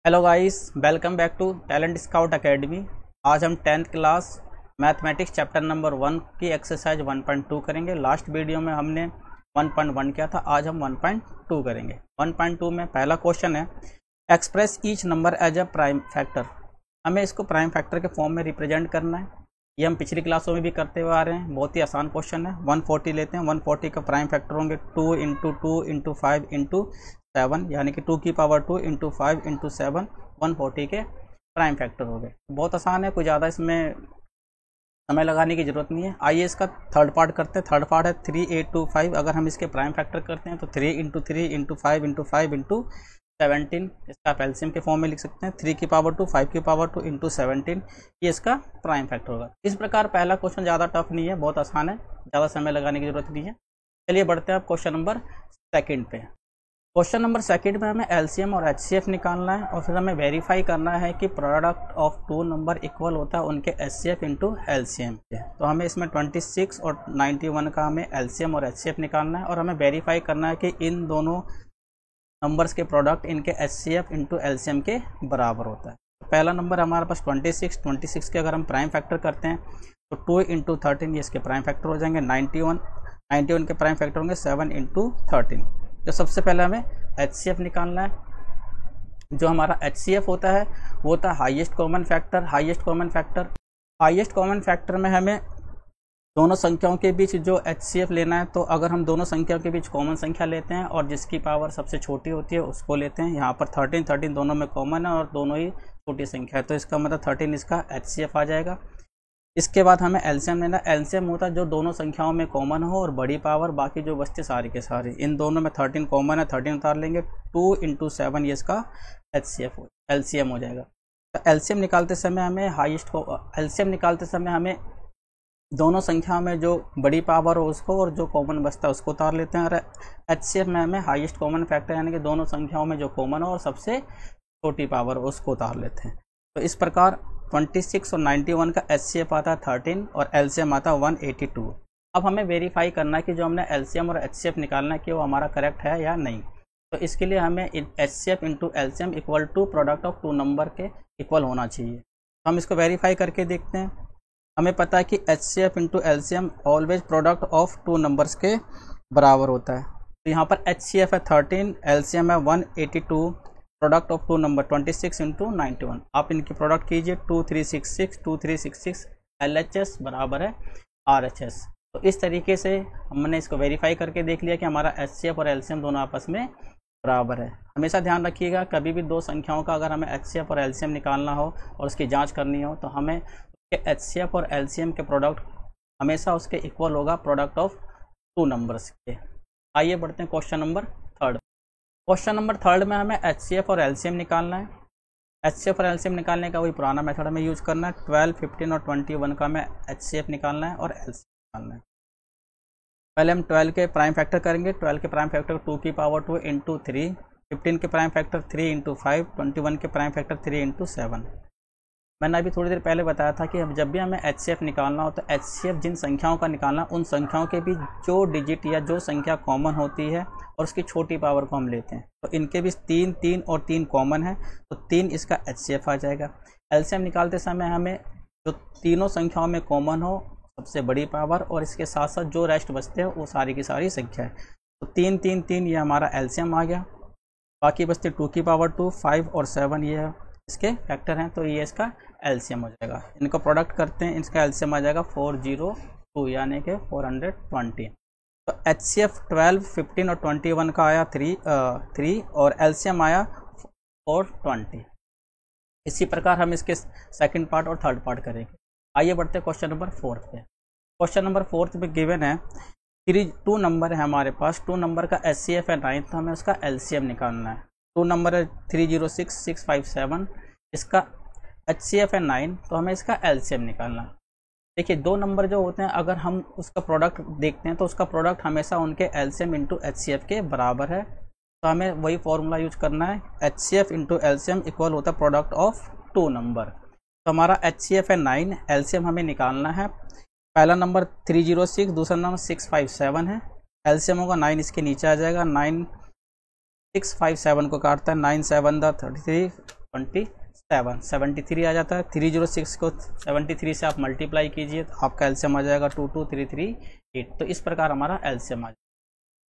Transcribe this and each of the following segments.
Hello guys, welcome back to Talent Scout Academy. आज हम 10th class mathematics chapter number 1 की exercise 1.2 करेंगे। Last video में हमने 1.1 किया था, आज हम 1.2 करेंगे। 1.2 में पहला क्वेश्चन है, express each number as a prime factor. हमें इसको प्राइम फैक्टर के फॉर्म में रिप्रेजेंट करना है। ये हम पिछली क्लासों में भी करते हुए आ रहे हैं। बहुत ही आसान क्वेश्चन है। 140 लेते हैं। 140 का प्राइम फैक्टर होंगे 2 इंटू 2 इंटू 5 इंटू 7, यानी कि 2 की पावर 2 इंटू 5 इंटू 7 140 के प्राइम फैक्टर हो गए। बहुत आसान है, कोई ज़्यादा इसमें समय लगाने की जरूरत नहीं है। आइए इसका थर्ड पार्ट करते हैं। थर्ड पार्ट है 3825। अगर हम इसके प्राइम फैक्टर करते हैं तो 3 इंटू 3 इंटू 5 इंटू 5 इंटू 17, इसका आप एलसीएम के फॉर्म में लिख सकते हैं। 3 की पावर 2 5 की पावर 2 इंटू 17, ये इसका प्राइम फैक्टर होगा। इस प्रकार पहला क्वेश्चन ज़्यादा टफ नहीं है, बहुत आसान है, ज़्यादा समय लगाने की जरूरत नहीं है। चलिए बढ़ते हैं आप क्वेश्चन नंबर सेकंड पे। क्वेश्चन नंबर सेकंड में हमें एलसीएम और एचसीएफ निकालना है और फिर हमें वेरीफाई करना है कि product of two number equal होता है उनके एचसीएफ इंटू एलसीएम के। तो हमें इसमें 26 और 91 का हमें एलसीएम और एचसीएफ निकालना है और हमें वेरीफाई करना है कि इन दोनों नंबर्स के प्रोडक्ट इनके एचसीएफ इंटू एलसीएम के बराबर होता है। पहला नंबर हमारे पास 26 के अगर हम प्राइम फैक्टर करते हैं तो 2 इंटू 13 ये इसके प्राइम फैक्टर हो जाएंगे। 91 के प्राइम फैक्टर होंगे 7 इंटू 13। तो सबसे पहले हमें एचसीएफ निकालना है। जो हमारा एचसीएफ होता है वो होता है highest common factor. Highest common factor में हमें दोनों संख्याओं के बीच जो एचसीएफ लेना है, तो अगर हम दोनों संख्याओं के बीच कॉमन संख्या लेते हैं और जिसकी पावर सबसे छोटी होती है उसको लेते हैं। यहाँ पर 13 दोनों में कॉमन है और दोनों ही छोटी संख्या है, तो इसका मतलब 13 इसका एचसीएफ आ जाएगा। इसके बाद हमें एलसीएम लेना। एलसीएम होता है जो दोनों संख्याओं में कॉमन हो और बड़ी पावर, बाकी जो बचती सारी के सारी। इन दोनों में 13 कॉमन है, 13 उतार लेंगे। 2 इंटू 7 ये इसका एलसीएम हो जाएगा। तो एलसीएम निकालते समय हमें दोनों संख्याओं में जो बड़ी पावर हो उसको और जो कॉमन बचता है उसको उतार लेते हैं। और एचसीएफ में हमें हाईएस्ट कॉमन फैक्टर यानी कि दोनों संख्याओं में जो कॉमन हो और सबसे छोटी पावर हो उसको उतार लेते हैं। तो इस प्रकार 26 और 91 का एचसीएफ आता है 13 और एलसीएम आता है 182। अब हमें वेरीफाई करना है कि जो हमने एलसीएम और एचसीएफ निकालना है कि वो हमारा करेक्ट है या नहीं। तो इसके लिए हमें HCF into LCM equal to product of two number के इक्वल होना चाहिए। तो हम इसको वेरीफाई करके देखते हैं। हमें पता है कि HCF into LCM always product of two numbers के बराबर होता है। तो यहाँ पर एचसीएफ है 13, एलसीएम है 182, product of two number 26 into 91। आप इनकी प्रोडक्ट कीजिए 2366 एलएचएस बराबर है आरएचएस। तो इस तरीके से हमने इसको वेरीफाई करके देख लिया कि हमारा एचसीएफ और एलसीएम दोनों आपस में बराबर है। हमेशा ध्यान रखिएगा, कभी भी दो संख्याओं का अगर हमें एचसीएफ और एलसीएम निकालना हो और उसकी जांच करनी हो तो हमें उसके एचसीएफ और एलसीएम के प्रोडक्ट हमेशा उसके इक्वल होगा प्रोडक्ट ऑफ टू नंबर्स के। आइए बढ़ते हैं question number third. Question number third में हमें एचसीएफ और एलसीएम निकालना है। एचसीएफ और एलसीएम निकालने का वही पुराना मेथड हमें यूज करना है। 12, 15 और 21 का हमें एचसीएफ निकालना है और एलसीएम निकालना है। पहले हम 12 के प्राइम फैक्टर करेंगे। 12 के प्राइम फैक्टर 2 की पावर 2 इंटू 3, 15 के प्राइम फैक्टर 3 इंटू 5, 21 के प्राइम फैक्टर 3 इंटू 7। मैंने अभी थोड़ी देर पहले बताया था कि जब भी हमें एचसीएफ निकालना हो तो एचसीएफ जिन संख्याओं का निकालना उन संख्याओं के बीच जो डिजिट या जो संख्या कॉमन होती है और उसकी छोटी पावर को हम लेते हैं। तो इनके बीच 3, 3 और 3 कॉमन है, तो 3 इसका एचसीएफ आ जाएगा। एलसीएम निकालते समय हमें जो तीनों संख्याओं में कॉमन हो सबसे बड़ी पावर और इसके साथ साथ जो रेस्ट बचते हैं वो सारी की सारी संख्या है। तो 3, 3, 3 ये हमारा एलसीएम आ गया। बाकी बचते 2 की पावर 2, 5 और 7 ये इसके फैक्टर हैं, तो ये इसका एलसीएम हो जाएगा। इनको प्रोडक्ट करते हैं, इसका एलसीएम आ जाएगा 402 यानी कि 420। तो एचसीएफ 12, 15 और 21 का आया 3 और एलसीएम आया 420। इसी प्रकार हम इसके सेकंड पार्ट और थर्ड पार्ट करेंगे। आइए बढ़ते हैं क्वेश्चन नंबर फोर्थ पे। क्वेश्चन नंबर फोर्थ में गिवन है 2 नंबर है हमारे पास। 2 नंबर का एचसीएफ है 9, तो हमें उसका एलसीएम निकालना है। 2 नंबर है 306657, इसका एचसीएफ है 9, तो हमें इसका एलसीएम निकालना है। देखिए 2 नंबर जो होते हैं अगर हम उसका प्रोडक्ट देखते हैं तो उसका प्रोडक्ट हमेशा उनके एलसीएम इंटू एचसीएफ के बराबर है। तो हमें वही फॉर्मूला यूज करना है, एचसीएफ इंटू एलसीएम इक्वल होता है प्रोडक्ट ऑफ 2 नंबर। तो हमारा एचसीएफ है 9, एलसीएम हमें निकालना है। पहला नंबर 306, दूसरा नंबर 657 है। एलसीएम होगा 9 इसके नीचे आ जाएगा। 9 657 को काटता है, 9 7 33, 27, 73 आ जाता है। 306 को 73 से आप मल्टीप्लाई कीजिए तो आपका एलसीएम आ जाएगा 22338। तो इस प्रकार हमारा एलसीएम आ जाएगा।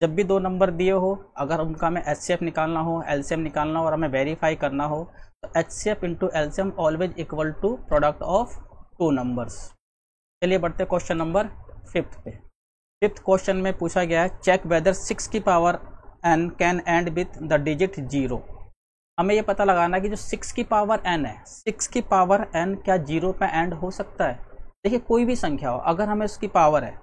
जब भी दो नंबर दिए हो, अगर उनका हमें एचसीएफ निकालना हो, एलसीएम निकालना हो और हमें वेरीफाई करना हो, तो HCF into LCM always equal to product of two numbers. चलिए बढ़ते क्वेश्चन नंबर 5 पे। 5th क्वेश्चन में पूछा गया है चेक वेदर 6 की power n can and with the digit 0। हमें ये पता लगाना कि जो 6 की पावर n है, 6 की पावर n क्या 0 पे एंड हो सकता है। देखिए कोई भी संख्या हो, अगर हमें उसकी पावर है,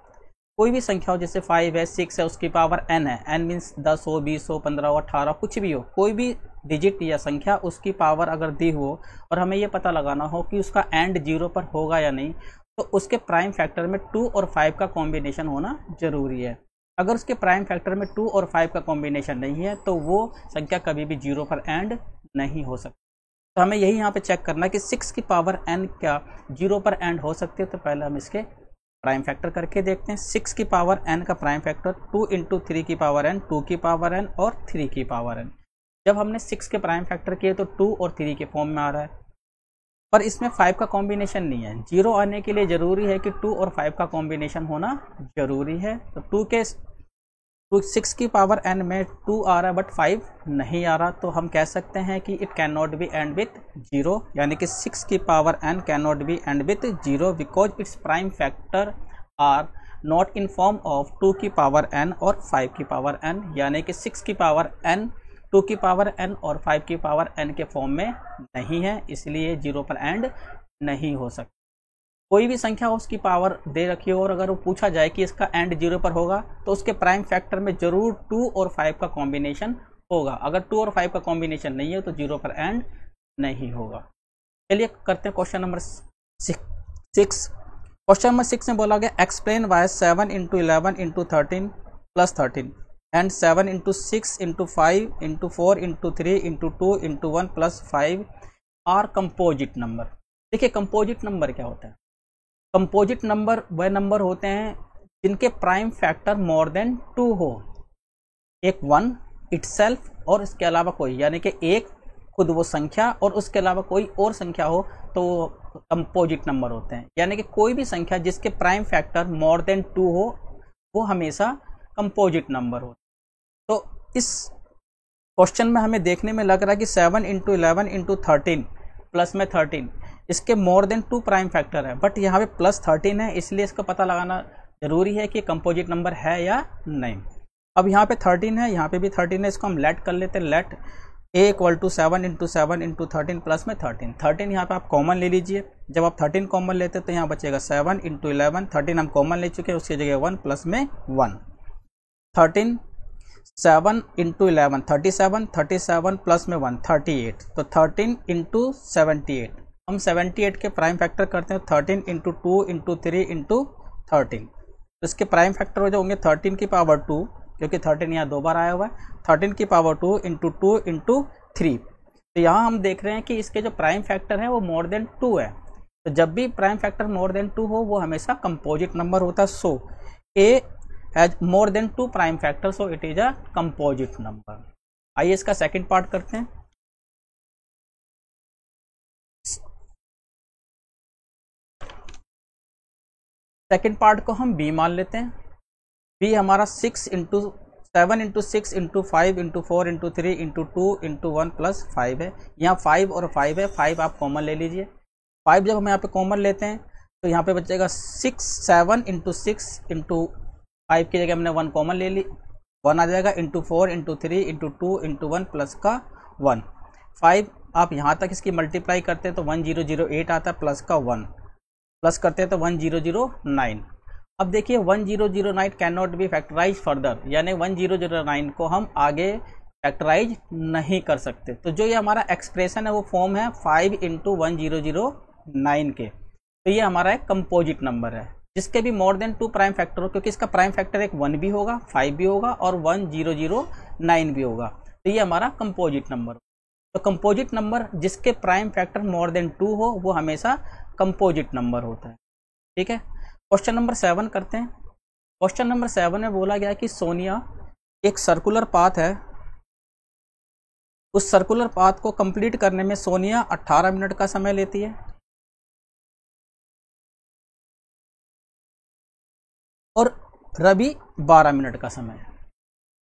कोई भी संख्या हो, जैसे 5 है, 6 है, उसकी पावर n है, n मीन्स 10 हो, 20 हो, 15 हो, 18 कुछ भी हो, कोई भी डिजिट या संख्या उसकी पावर अगर दी हो और हमें ये पता लगाना हो कि उसका एंड 0 पर होगा या नहीं, तो उसके प्राइम फैक्टर में 2 और 5 का कॉम्बिनेशन होना जरूरी है। अगर उसके प्राइम फैक्टर में 2 और 5 का कॉम्बिनेशन नहीं है तो वो संख्या कभी भी 0 पर एंड नहीं हो सकती। तो हमें यही यहाँ पे चेक करना है कि 6 की पावर n क्या 0 पर एंड हो सकती है। तो पहले हम इसके प्राइम फैक्टर करके देखते हैं। 6 की पावर n का प्राइम फैक्टर 2 इंटू 3 की पावर n, 2 की पावर n और 3 की पावर n। जब हमने 6 के प्राइम फैक्टर किए तो 2 और 3 के फॉर्म में आ रहा है, पर इसमें 5 का कॉम्बिनेशन नहीं है। 0 आने के लिए जरूरी है कि 2 और 5 का कॉम्बिनेशन होना जरूरी है। तो 6 की पावर n में 2 आ रहा है बट 5 नहीं आ रहा, तो हम कह सकते हैं कि it can not be end with 0, यानी कि 6 की power n can not be end with 0 because it's prime factor are not in form of 2 की पावर n और 5 की पावर n, यानी कि 6 की पावर n 2 की पावर n और 5 की पावर n के फॉर्म में नहीं है, इसलिए 0 पर एंड नहीं हो सकता। कोई भी संख्या उसकी पावर दे रखी हो और अगर वो पूछा जाए कि इसका एंड 0 पर होगा तो उसके प्राइम फैक्टर में जरूर 2 और 5 का कॉम्बिनेशन होगा। अगर 2 और 5 का कॉम्बिनेशन नहीं है तो 0 पर एंड नहीं होगा। चलिए करते हैं क्वेश्चन नंबर 6। क्वेश्चन नंबर 6 में बोला गया explain why 7 into 11 into 13 plus 13 and 7 into 6 into 5 into 4 into 3 into 2 into 1 plus 5 are composite number. देखिए कंपोजिट नंबर क्या होता है। कंपोजिट नंबर वह नंबर होते हैं जिनके प्राइम फैक्टर मोर देन 2 हो, एक 1 इटसेल्फ और इसके अलावा कोई, यानी कि एक खुद वो संख्या और उसके अलावा कोई और संख्या हो तो कंपोजिट नंबर होते हैं। यानी कि कोई भी संख्या जिसके प्राइम फैक्टर मोर देन 2 हो वो हमेशा कंपोजिट नंबर हो। तो इस क्वेश्चन में हमें देखने में लग रहा है कि 7 इंटू 11 इंटू 13 प्लस में 13 इसके मोर देन 2 प्राइम फैक्टर है, बट यहाँ पे प्लस 13 है, इसलिए इसका पता लगाना जरूरी है कि कंपोजिट नंबर है या नहीं। अब यहाँ पे 13 है, यहाँ पे भी 13 है, इसको हम लेट कर लेते हैं। Let a equal to 7 into 7 into 13 plus में 13 यहाँ पे आप कॉमन ले लीजिए। जब आप 13 कॉमन लेते हैं तो यहाँ बचेगा 7 इंटू 11, 13 हम कॉमन ले चुके हैं, उसकी जगह 1 प्लस में 1, 13 7 इंटू 11 37, 37 प्लस में 1 38, तो 13 इंटू 78। हम 78 के प्राइम फैक्टर करते हैं 13 इंटू 2 इंटू 3 इंटू 13, तो इसके प्राइम फैक्टर हो जाएंगे 13 की पावर 2, क्योंकि 13 यहाँ 2 बार आया हुआ है, 13 की पावर 2 इंटू 2 इंटू 3। तो यहाँ हम देख रहे हैं कि इसके जो प्राइम फैक्टर है वो मोर देन 2 है। तो जब भी प्राइम फैक्टर मोर देन 2 हो वो हमेशा कंपोजिट नंबर होता है। So A has more than 2 prime factor, so it is a composite number. आइए इसका सेकंड पार्ट करते हैं। सेकंड पार्ट को हम बी मान लेते हैं। बी हमारा 6 into 7 into 6 into 5 into 4 into 3 into 2 into 1 plus 5 है। यहाँ 5 और 5 है, 5 आप कॉमन ले लीजिए। 5 जब हम यहाँ पे कॉमन लेते हैं तो यहाँ पे बचेगा 7 इंटू 6 इंटू 5 की जगह हमने 1 कॉमन ले ली, 1 आ जाएगा, into 4 into 3 into 2 into 1 plus का 1। 5 आप यहाँ तक इसकी मल्टीप्लाई करते हैं तो 1008 आता है, प्लस का 1 प्लस करते हैं तो 1009। अब देखिए 1009 can not be factorize further, यानी 1009 को हम आगे फैक्टराइज नहीं कर सकते। तो जो ये हमारा एक्सप्रेशन है वो फॉर्म है 5 इंटू 1009 के। तो ये हमारा एक कंपोजिट नंबर है जिसके भी मोर देन 2 प्राइम फैक्टर हो, क्योंकि इसका प्राइम फैक्टर एक 1 भी होगा, 5 भी होगा और 1009 भी होगा। तो ये हमारा कंपोजिट नंबर। तो कंपोजिट नंबर जिसके प्राइम फैक्टर मोर देन 2 हो वो हमेशा कंपोजिट नंबर होता है। ठीक है, क्वेश्चन नंबर 7 करते हैं। क्वेश्चन नंबर 7 में बोला गया कि सोनिया एक सर्कुलर पाथ है उस सर्कुलर पाथ को कंप्लीट करने में सोनिया 18 मिनट का समय लेती है और रवि 12 मिनट का समय।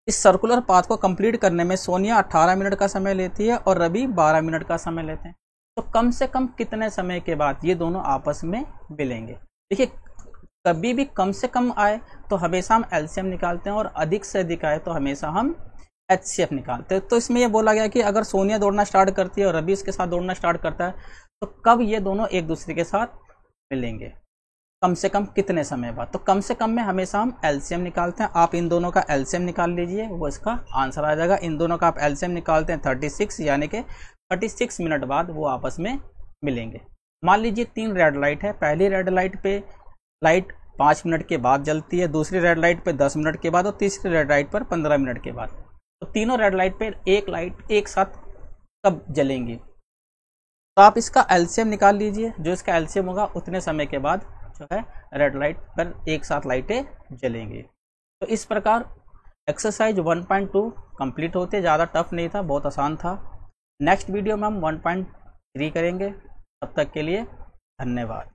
इस सर्कुलर पाथ को कंप्लीट करने में सोनिया 18 मिनट का समय लेती है और रवि 12 मिनट का समय लेते हैं। तो कम से कम कितने समय के बाद ये दोनों आपस में मिलेंगे? देखिए, कभी भी कम से कम आए तो हमेशा हम एलसीएम निकालते हैं और अधिक से अधिक आए तो हमेशा हम एचसीएफ निकालते हैं। तो इसमें ये बोला गया कि अगर सोनिया दौड़ना स्टार्ट करती है और रवि इसके साथ दौड़ना स्टार्ट करता है तो कब ये दोनों एक दूसरे के साथ मिलेंगे, कम से कम कितने समय बाद? तो कम से कम में हमेशा हम एलसीएम निकालते हैं। आप इन दोनों का एलसीएम निकाल लीजिए, वो इसका आंसर आ जाएगा। इन दोनों का आप एलसीएम निकालते हैं 36, यानी कि 36 मिनट बाद वो आपस में मिलेंगे। मान लीजिए 3 रेड लाइट है, पहली रेड लाइट पे लाइट 5 मिनट के बाद जलती है, दूसरी रेड लाइट पे 10 मिनट के बाद और तीसरी रेड लाइट पर 15 मिनट के बाद। तो तीनों रेड लाइट पे एक लाइट एक साथ कब जलेंगी? तो आप इसका एलसीएम निकाल लीजिए, जो इसका एलसीएम होगा उतने समय के बाद जो है रेड लाइट पर एक साथ लाइटें जलेंगी। तो इस प्रकार एक्सरसाइज 1.2 कंप्लीट होते, ज़्यादा टफ नहीं था, बहुत आसान था। नेक्स्ट वीडियो में हम 1.3 करेंगे। तब तक के लिए धन्यवाद।